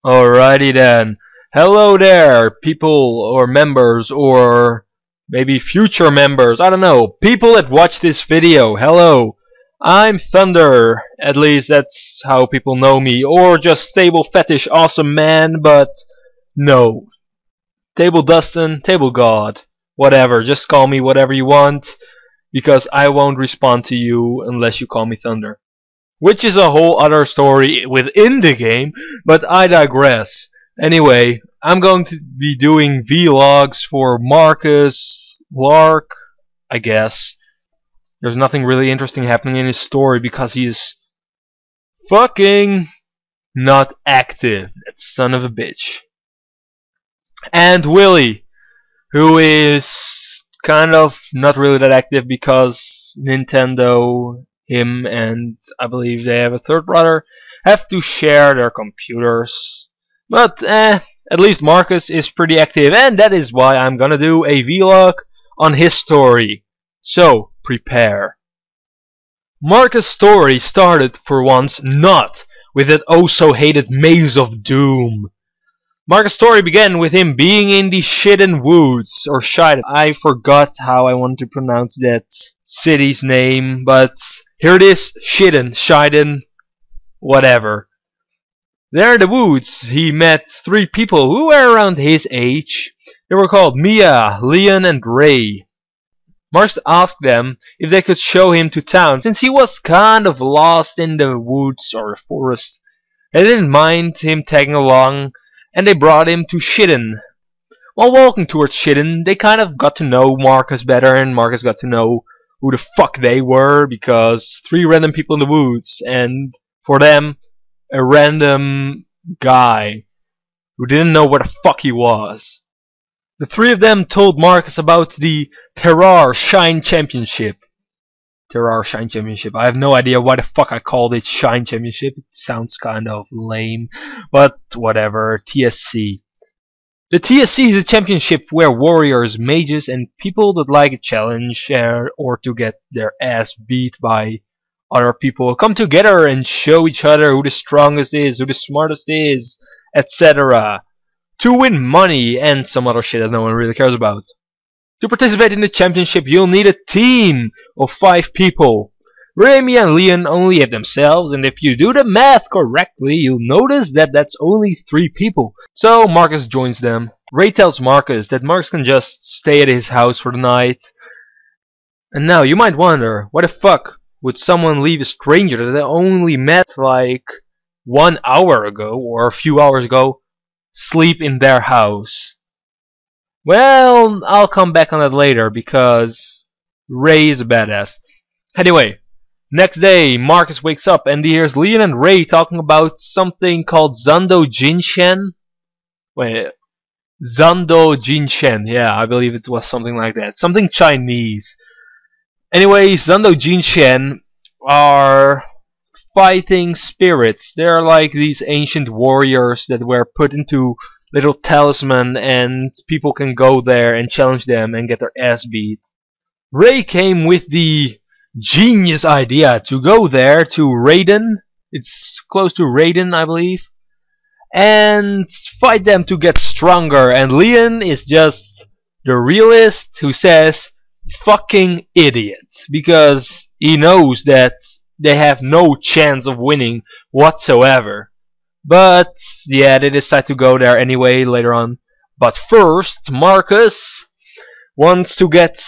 Alrighty then. Hello there, people or members or maybe future members. I don't know. People that watch this video. Hello. I'm Thunder. At least that's how people know me. Or just Table Fetish Awesome Man, but no. Table Dustin, Table God. Whatever. Just call me whatever you want because I won't respond to you unless you call me Thunder. Which is a whole other story within the game, but I digress. Anyway, I'm going to be doing vlogs for Markus, Lark, I guess. There's nothing really interesting happening in his story because he is fucking not active. That son of a bitch. And Willy, who is kind of not really that active because Nintendo, him, and I believe they have a third brother, have to share their computers. But at least Markus is pretty active, and that is why I'm gonna do a vlog on his story. So, prepare. Markus' story started, for once, not with that oh-so-hated Maze of Doom. Markus' story began with him being in the Shiden Woods, or Shiden. I forgot how I wanted to pronounce that city's name, but here it is, Shiden, whatever. There in the woods, he met three people who were around his age. They were called Mia, Leon, and Ray. Markus asked them if they could show him to town, since he was kind of lost in the woods or forest. They didn't mind him tagging along, and they brought him to Shiden. While walking towards Shiden, they kind of got to know Markus better, and Markus got to know who the fuck they were, because three random people in the woods, and for them, a random guy who didn't know where the fuck he was. The three of them told Markus about the Terrar Shine Championship. Terrar Shine Championship. I have no idea why the fuck I called it Shine Championship. It sounds kind of lame, but whatever. TSC. The TSC is a championship where warriors, mages, and people that like a challenge or to get their ass beat by other people come together and show each other who the strongest is, who the smartest is, etc. to win money and some other shit that no one really cares about. To participate in the championship, you'll need a team of 5 people. Remy and Leon only have themselves, and if you do the math correctly, you'll notice that that's only 3 people. So Markus joins them. Ray tells Markus that Markus can just stay at his house for the night. And now you might wonder, why the fuck would someone leave a stranger that they only met like 1 hour ago or a few hours ago sleep in their house? Well, I'll come back on that later because Ray is a badass. Anyway, next day, Markus wakes up and he hears Leon and Ray talking about something called Zando Jinshen. Wait, Zando Jinshen. Yeah, I believe it was something like that. Something Chinese. Anyway, Zando Jinshen are fighting spirits. They're like these ancient warriors that were put into little talisman, and people can go there and challenge them and get their ass beat. Ray came with the genius idea to go there to Raiden. It's close to Raiden, I believe, and fight them to get stronger. And Leon is just the realist who says fucking idiot, because he knows that they have no chance of winning whatsoever. But yeah, they decide to go there anyway later on. But first, Markus wants to get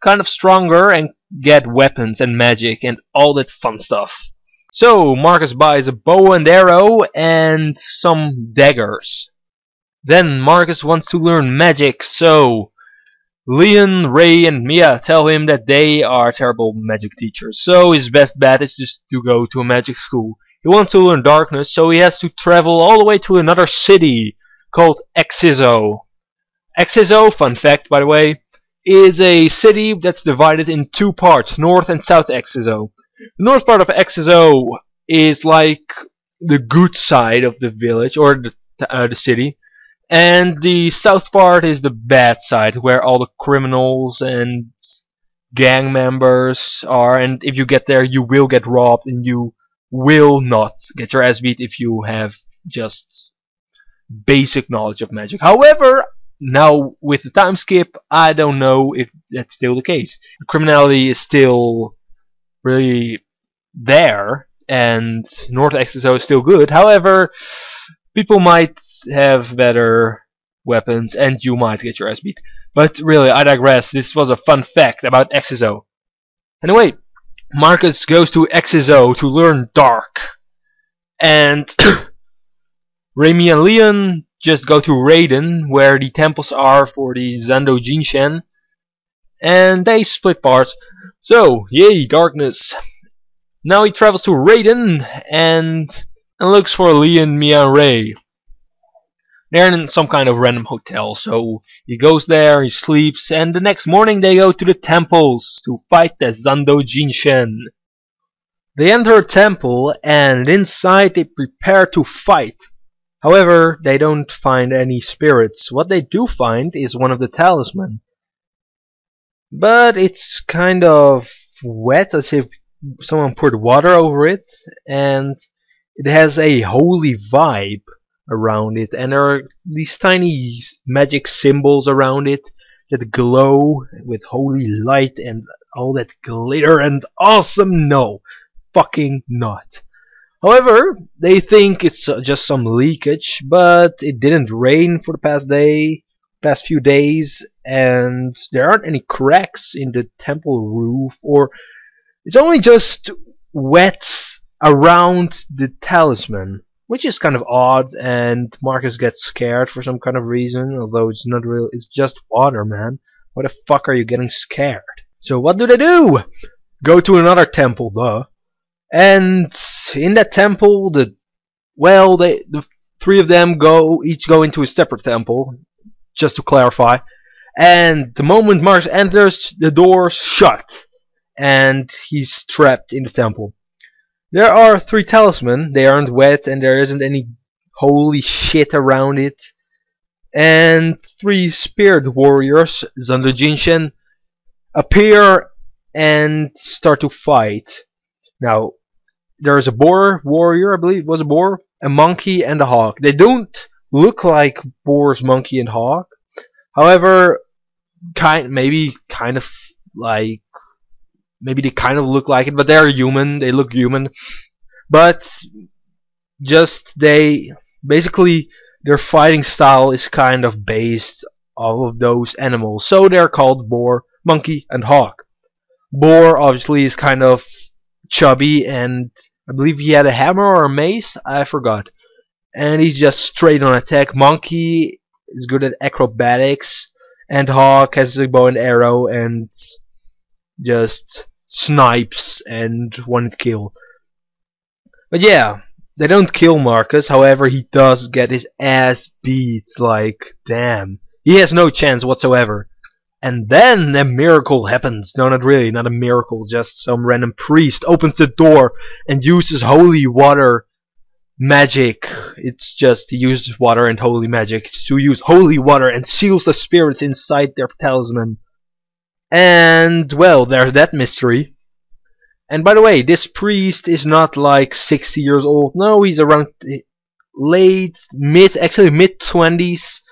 kind of stronger and get weapons and magic and all that fun stuff. So Markus buys a bow and arrow and some daggers. Then Markus wants to learn magic, so Leon, Ray, and Mia tell him that they are terrible magic teachers. So his best bet is just to go to a magic school. He wants to learn darkness, so he has to travel all the way to another city called Exizo. Exizo, fun fact by the way, is a city that's divided in 2 parts, North and South Exizo. The north part of Exizo is like the good side of the village, or the city. And the south part is the bad side, where all the criminals and gang members are. And if you get there, you will get robbed, and you will not get your ass beat if you have just basic knowledge of magic. However, now with the time skip, I don't know if that's still the case. Criminality is still really there, and North XSO is still good. However, people might have better weapons, and you might get your ass beat. But really, I digress. This was a fun fact about XSO. Anyway, Markus goes to XSO to learn Dark, and Remy and Leon just go to Raiden, where the temples are for the Zando Jinshen, and they split parts. So, yay, darkness. Now he travels to Raiden and looks for Leon, Mia, and Ray. They're in some kind of random hotel, so he goes there, he sleeps, and the next morning they go to the temples to fight the Zando Jinshen. They enter a temple, and inside they prepare to fight. However, they don't find any spirits. What they do find is one of the talisman. But it's kind of wet, as if someone poured water over it, and it has a holy vibe around it, and there are these tiny magic symbols around it that glow with holy light and all that glitter and awesome. No, fucking not. However, they think it's just some leakage, but it didn't rain for the past few days, and there aren't any cracks in the temple roof, or it's only just wet around the talisman, which is kind of odd, and Markus gets scared for some kind of reason, although it's not real, it's just water, man. Why the fuck are you getting scared? So what do? Go to another temple, duh. And in that temple, the three of them each go into a separate temple, just to clarify. And the moment Markus enters, the doors shut, and he's trapped in the temple. There are 3 talisman, they aren't wet, and there isn't any holy shit around it. And 3 spirit warriors, Zando Jinshen, appear and start to fight. Now, there's a boar warrior, I believe it was a boar, a monkey, and a hawk. They don't look like boars, monkey, and hawk. However, maybe they kind of look like it, but they're human. They look human, but basically their fighting style is kind of based off of those animals. So they're called boar, monkey, and hawk. Boar obviously is kind of chubby, and I believe he had a hammer or a mace, I forgot. And he's just straight on attack. Monkey is good at acrobatics, and hawk has a bow and arrow and just snipes and one kill. But yeah, they don't kill Markus, however he does get his ass beat, like damn. He has no chance whatsoever. And then a miracle happens. No, not really, not a miracle, just some random priest opens the door and uses holy water magic. It's just he uses water and holy magic. It's to use holy water and seals the spirits inside their talisman. And well, there's that mystery. And by the way, this priest is not like 60 years old. No, he's around mid-20s.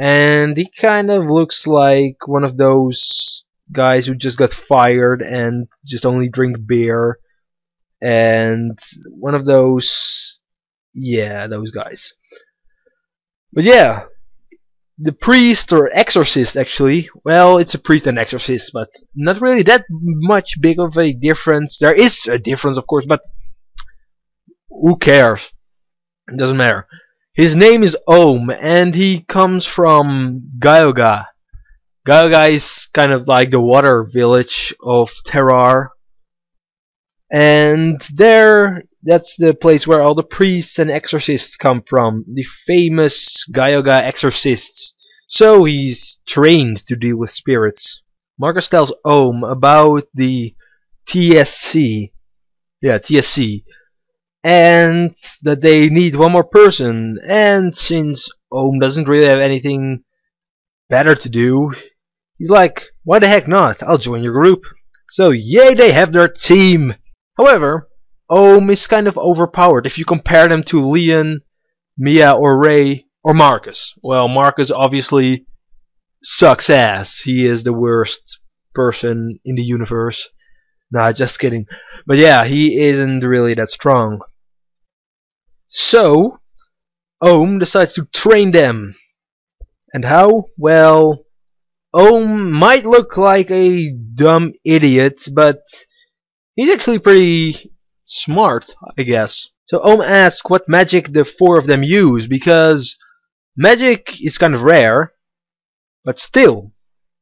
And he kind of looks like one of those guys who just got fired and just only drink beer. And one of those, yeah, those guys. But yeah, the priest, or exorcist actually, well, it's a priest and exorcist, but not really that much big of a difference. There is a difference, of course, but who cares? It doesn't matter. His name is Ohm, and he comes from Gaioga. Gaioga is kind of like the water village of Terrar. And there, that's the place where all the priests and exorcists come from. The famous Gaioga exorcists. So he's trained to deal with spirits. Markus tells Ohm about the TSC. Yeah, TSC. And that they need one more person. And since Ohm doesn't really have anything better to do, he's like, why the heck not? I'll join your group. So yay, they have their team. However, Ohm is kind of overpowered. If you compare them to Leon, Mia, or Ray, or Markus. Well, Markus obviously sucks ass. He is the worst person in the universe. Nah, just kidding. But yeah, he isn't really that strong. So, Ohm decides to train them. And how? Well, Ohm might look like a dumb idiot, but he's actually pretty smart, I guess. So Ohm asks what magic the four of them use, because magic is kind of rare, but still,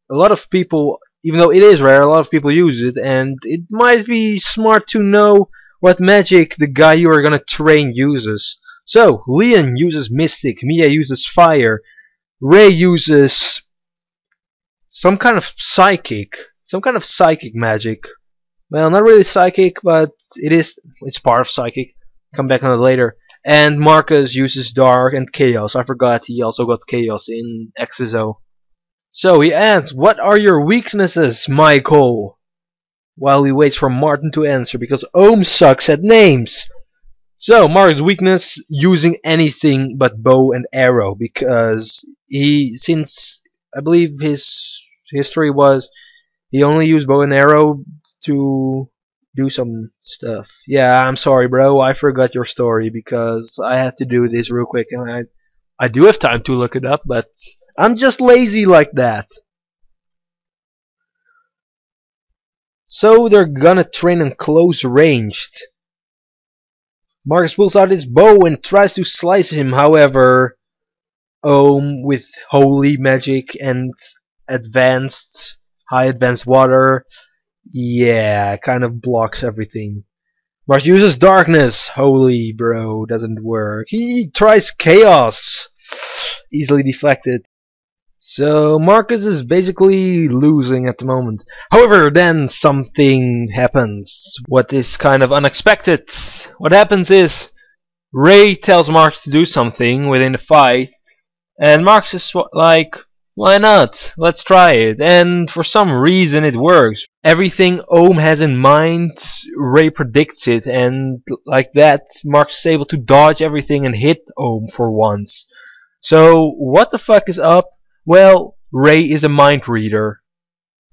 a lot of people, even though it is rare, a lot of people use it, and it might be smart to know what magic the guy you are gonna train uses. So, Leon uses Mystic, Mia uses Fire, Ray uses some kind of psychic magic. Well, not really psychic, but it's part of psychic. Come back on it later. And Markus uses Dark and Chaos. I forgot he also got Chaos in XSO. So he asks, what are your weaknesses, Michael? While he waits for Martin to answer, because Ohm sucks at names. So, Mark's weakness, using anything but bow and arrow, because since I believe his history was, he only used bow and arrow to do some stuff. Yeah, I'm sorry, bro, I forgot your story, because I had to do this real quick, and I do have time to look it up, but I'm just lazy like that. So they're gonna train in close ranged. Markus pulls out his bow and tries to slice him, however, Ohm with holy magic and high advanced water, yeah, kind of blocks everything. Markus uses darkness, holy bro, doesn't work. He tries chaos, easily deflected. So Markus is basically losing at the moment. However, then something happens. What is kind of unexpected. What happens is Ray tells Markus to do something within the fight, and Markus is like, why not? Let's try it. And for some reason it works. Everything Ohm has in mind, Ray predicts it, and like that, Markus is able to dodge everything and hit Ohm for once. So what the fuck is up? Well, Ray is a mind reader.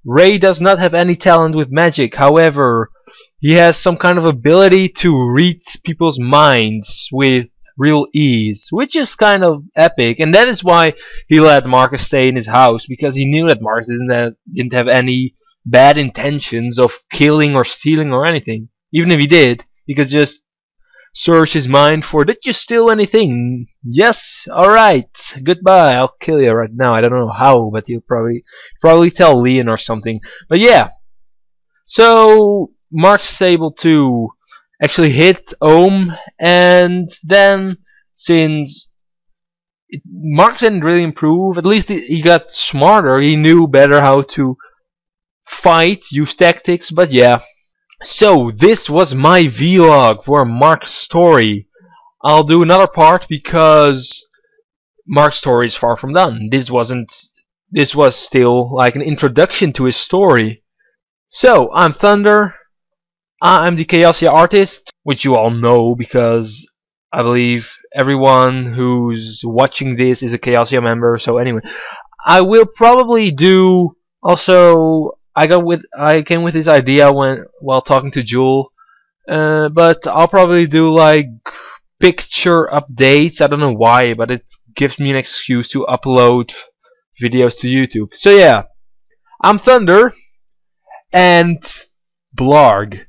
Ray does not have any talent with magic, however, he has some kind of ability to read people's minds with real ease, which is kind of epic, and that is why he let Markus stay in his house, because he knew that Markus didn't have any bad intentions of killing or stealing or anything. Even if he did, he could just search his mind for, did you steal anything? Yes? Alright. Goodbye. I'll kill you right now. I don't know how, but he'll probably tell Leon or something. But yeah. So Markus is able to actually hit Ohm, and then since Markus didn't really improve, at least he got smarter. He knew better how to fight, use tactics, but yeah. So, this was my vlog for Mark's story. I'll do another part because Mark's story is far from done. This was still like an introduction to his story. So, I'm Thunder. I'm the Chaosia artist, which you all know because I believe everyone who's watching this is a Chaosia member. So anyway, I will probably do also. I came with this idea while talking to Jewel, but I'll probably do like picture updates. I don't know why, but it gives me an excuse to upload videos to YouTube. So yeah, I'm Thunder and Blarg.